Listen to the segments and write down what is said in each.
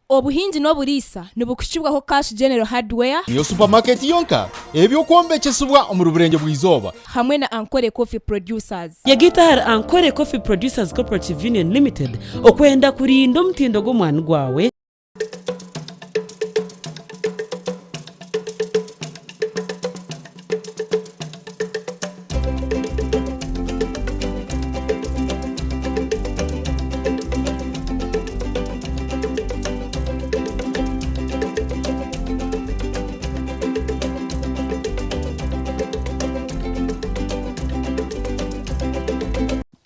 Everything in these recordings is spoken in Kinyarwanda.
Obuhingi n'oburisa nibukushibwaho Cash General Hardware niyo supermarket yonka ebyo kwombekesibwa mu ruburenge bw'izoba hamwe na Ankole Coffee Producers. Yagita hari Ankole Coffee Producers Cooperative Union Limited okwenda kurinda omutindo gw'omwana gwawe.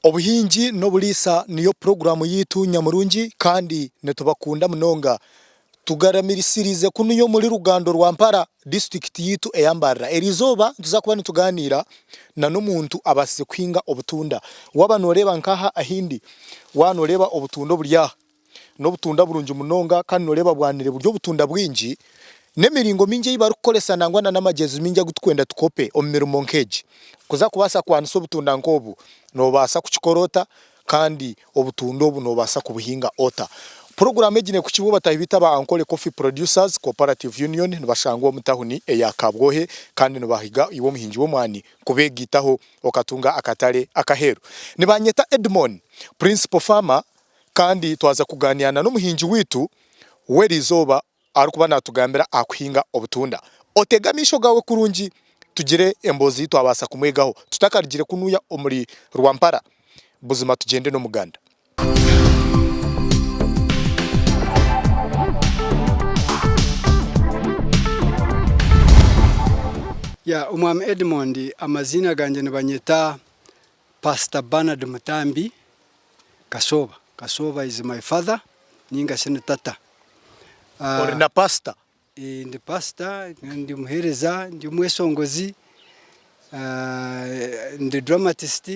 Obuhingi n'obulisa niyo programu yitu nyamurungi kandi netubakunda munonga tugaramirisirize kunuyo muri Rugando rwa Mpara district yitu eyambarra erizoba tuzakuba nituganira na n'omuntu abase kwinga obutunda wabanoreba nkaha ahindi wanoreba obutunda burya n'obutunda burungi munonga kandi noreba bwanire buryo butunda bwingi nemiringo minje yibarukolesa nangwana n'amagezi minje gutwenda tukope omirimo nkeje kuza kubasa kwanso obutunda nkobu no basa kuchikorota kandi obutunda obu no basa kubuhinga ota program egine kukibuba tahibita ba Ankole Coffee Producers Cooperative Union nibashangwa omutahuni eyakabwohe kandi nibahiga iwo muhinji wo mwani kubegitaho okatunga akatale akaheru nibanyeta Edmond principal farmer kandi twaza kuganiana n'umuhinji witu werizoba arukuba natugambira akuhinga obutunda otegamisho gawe kurungi tugire embozi twabasa kumwegaho tutakarigire kunuya omuri Rwampara buzima tugende no muganda ya umwami Edmond amazina ganje nibanyeta Pastor Bernard Mutambi Kasoba is my father ninga senatata orina pastor ndi pastor ndi muhereza ndi mwesongozi ndi dramatist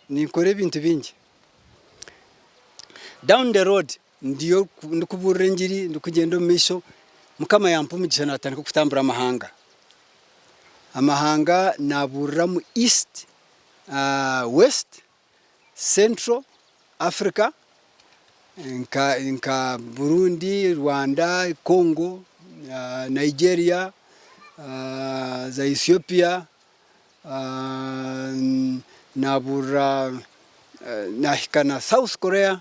nikore bintu bingi down the road ndiyo ndikuburengiri ndikugenda misho mukama yampumugisha natandika kutambura amahanga naburira mu east west central Africa nka Burundi, Rwanda, Congo, Nigeria, za Ethiopia, nabura nahikana South Korea,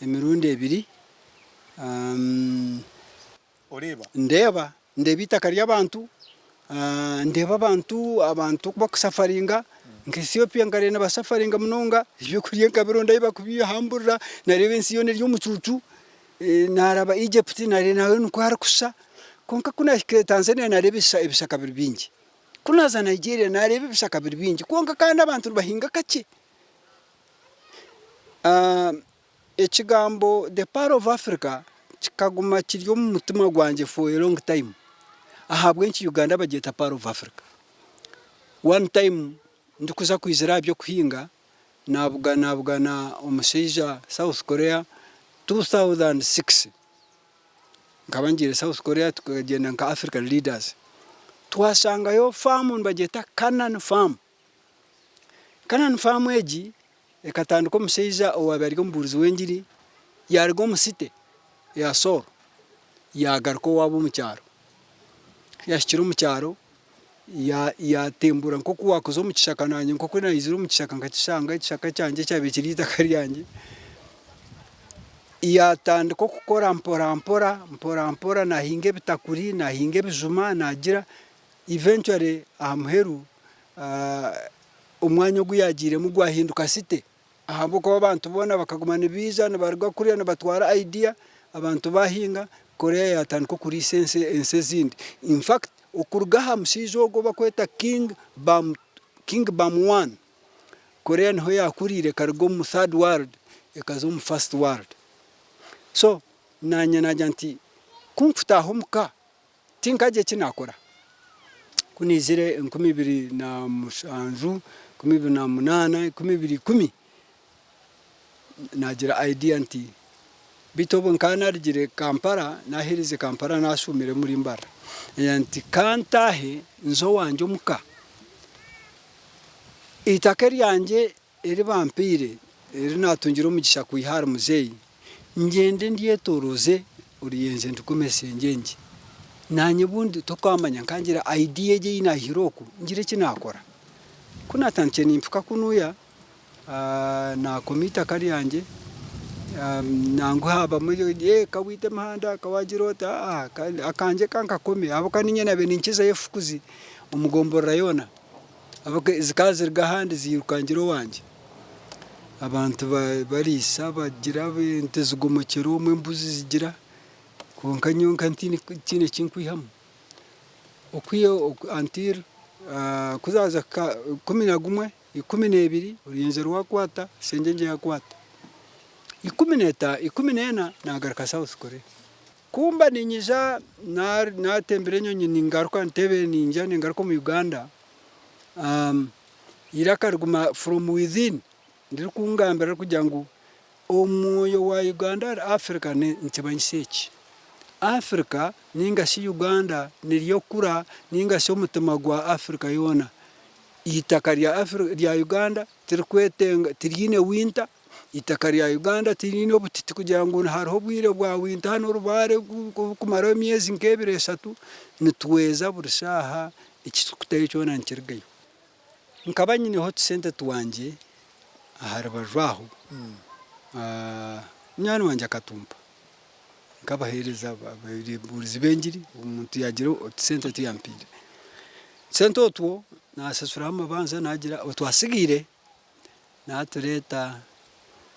emirundi ebiri. Ndeba ndebita kari abantu ndeba abantu bakusafaringa nke Ethiopia ngare nabasafaringa munonga ibyo kuriye kabironda ibakubiye hamburira narebe nsiyone ryo mucucu naraba Egypt nare nawe nuko harakusa konka kuna Tanzania narebe ibisaka birbingi kunaza Nigeria narebe ibisaka birbingi konka kandi abantu bahinga kake ekigambo the part of Africa kikaguma kiryo mu mutima gwanje for a long time ahabwe nki Uganda bageta part of Africa one time ndikuza kwizera byo kuhinga navuga na omusija South Korea 2006 ngabangire South Korea tukagenda nka African leaders twasanga yo farm bageta Canaan farm eji ekatandika omusija owabarigo mburuzi wengiri yarigo musite ya soro yagarko wabo mu cyaro yashikira mu cyaro ya tembura nko kuwakozo mu kishaka nanye nko kwena izuru mu kishaka ngakishanga ikishaka cyanje cyabikirita kari yanjye yatandika gukora mpora nahinge bitakuri nahinge bijuma nagira eventually amuheru umwanya guyagire mu gwahinduka site ahabo ko abantu bona bakagumana biza nabarwa kuri batwara idea abantu bahinga Korea yatandika kuri sense zindi in fact okurugaha musijo go bakweta King Bam 1 Korea niho yakurire kargo mu third world ekazo mu first world so nanya najanti kumfuta homuka tinkaje kinakora kunizire 2007 2008 2010 nagira idea nti bitobo nkana rigire Kampala nahirize Kampala nasumire muri mbara yanti kantahe nzo wanje muka itakari yanje eri bampire eri natungira umugisha kwihara muzeyi ngende ndiyetoroze uriyenze ntukumese ngengi nanye bundi tokwamanya nkangira idea je ina hiroku ngire kinakora kuna tanche nimfuka kunuya na komita kari yanje nangu haba muri kawite mahanda kawajirota akanje kankakome abo kaninye nabe ninkiza yefukuzi umugombo rayona abo zikazir gahandi zirukangiro wanje abantu barisa bagira bentezugomokero umwe mbuzi zigira konka nyonka ntine kinkwihamo okwiyo antir kuzaza 11 12 uruyenze rwakwata senjenje yakwata 14 nagaruka South Korea kumba ninyija na tembere nyonyi ningaruka ntebe ninja ningaruka mu Uganda irakaruguma from within ndiri kungambira kugira ngo omoyo wa Uganda Africa ntibanyiseki Africa ninga si Uganda niriyo kura ninga si umutima gwa Africa yona itaka rya Uganda tirikwetenga tirine winter itaka rya Uganda tirine obutiti kugira ngo hariho bwire bwa winter hano rubare kumara emyezi nkebire 3 nitweza burushaha ikitutaye cyona nkirgayo nkabanyine hot center tuwanje aharabajwaho nyana wanje akatumpa kabahereza burizi bengiri umuntu yagira otsenta tuyampire sento otwo nasasura amabanza nagira otwasigire natureta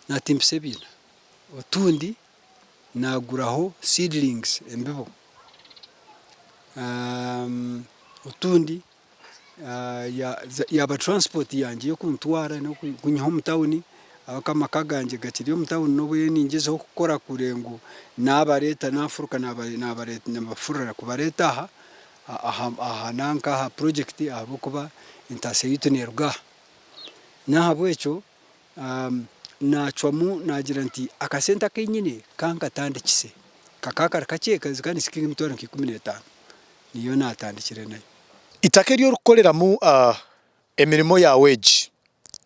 natimpsebina otundi naguraho seedlings embibo otundi ya ba transport yanje yo kuntwara no kunyaho mutawuni abakama kaganje gakiriyo mutawuni no bwe ningezeho gukora kurengo nabareta n'Afurika nabareta n'amafurara kubareta aha nanka ha project abo kuba intaseyito nerga nahabwecho nachwamu nagira nti akasenta kenyine kanka tandikise kakakara kacheka zikani sikingi mutwara 15 niyo natandikire nayo itake ryo rukoreramu emirimo ya wage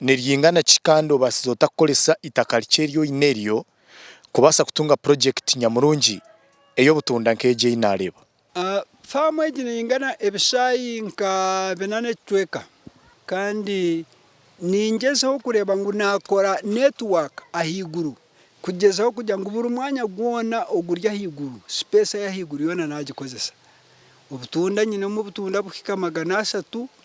niryingana chikando basizota kukolesa itaka ryo ineryo kubasa kutunga project nyamurungi eyo Butunda nkeje inareba farm wage ningana ebishayi nka benane tweka kandi ningezeho kureba ngo nakora network ahiguru kugezaho kugira ngo buri mwanya gwona ogurya higuru space ya higuru yona nagikozesa Obutunda nyine mu Butunda bukika 320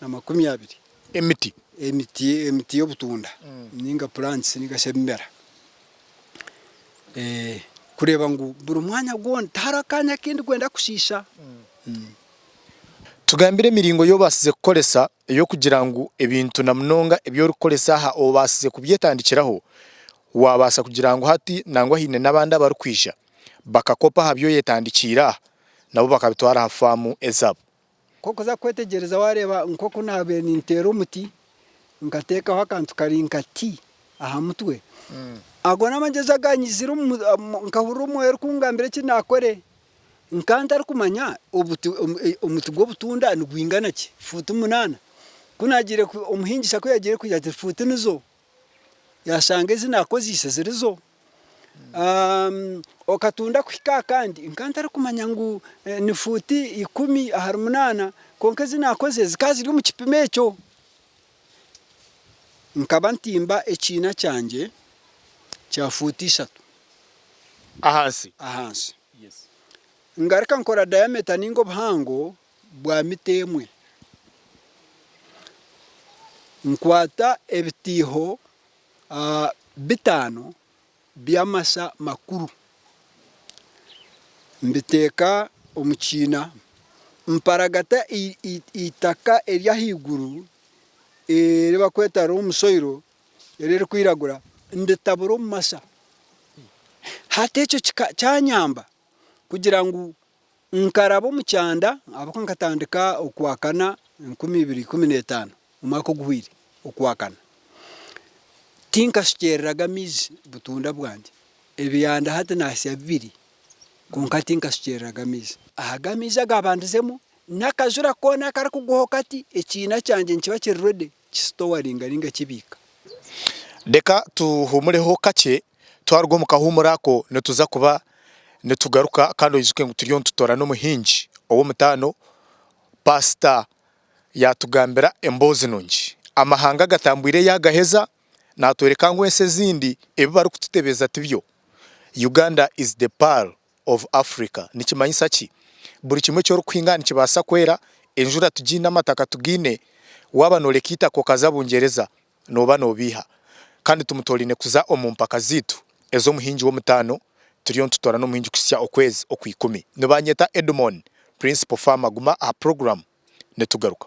emiti yo Butunda ninga plants ninga shembera kureba ngo buri mwanya gwona tarakanya kindi kwenda kushisha tugambire miringo yo basize kukolesa yo kugira ngo ebintu namnonga ebyo rukolesa ha obasize kubyetandikiraho wabasa kugira ngo hati nangwa hine nabanda barukwisha bakakopa habyo yetandikira nabo bakabitwara hafamu ezabo koko za kwetegereza wareba nkoko nabe nintero muti nkateka hakantu karinka ti aha mutwe agona manjeza ganyizira nkahuru moyo kungambire kinakore nkanta kumanya umuti gwo Butunda nugwingana ki futu 8 kunagire umuhingisha ko yagiye kujya futu nizo yasanga zinakozise zirizo okatunda kwika kandi nkanta kumanya ngo ni futi 10 ahari 8 konke zinakoze zikazi iri mu kipimecho nkabantimba ekina cyanje cya futi 3 ahansi yes ngarika nkora diameter ningo bhango bwa mitemwe nkwata ebitiho 5 byamasa makuru mbiteka omukina mparagata itaka erya higuru reba kwetara umusoiro rero kwiragura ndetaburo masa hatecho cyanyamba kugira ngo nkarabo mu cyanda abako nkatandika okwakana 2015 umako guhwire okwakana tinka shikeraga mizi Butunda bwanje ebiyanda hata nasya 2 konka tinka shikeraga mizi ahagamiza gabandizemo nakajura kona kari kugohokati ekina cyanje nkiba kirrede kistowaringa ringa kibika deka tuhumureho kake twarwo mukahumurako netuza kuba netugaruka kandi oyijuke ngu turiyo ntutora n'omuhingi ow'omutaano pasita yatugambira emboozi nungi amahanga gatambwire yagaheza natwereka ngu ensi ezindi ebi barikututebeza tibyo. Uganda is the pearl of Africa. Nikimanyisa ki buri kimwe ky'Orukuhinga nikibasa kwera enjura tugine amataka tugine waba noleka itako kazabungereza noba nobiha kandi tumutoline kuza omu mpaka zitu ez'omuhingi w'omutaano turiyo ntutora n'omuhingi kusya okwezi okwikumi. Nibanyeta Edmond principal farmer guma aha program netugaruka.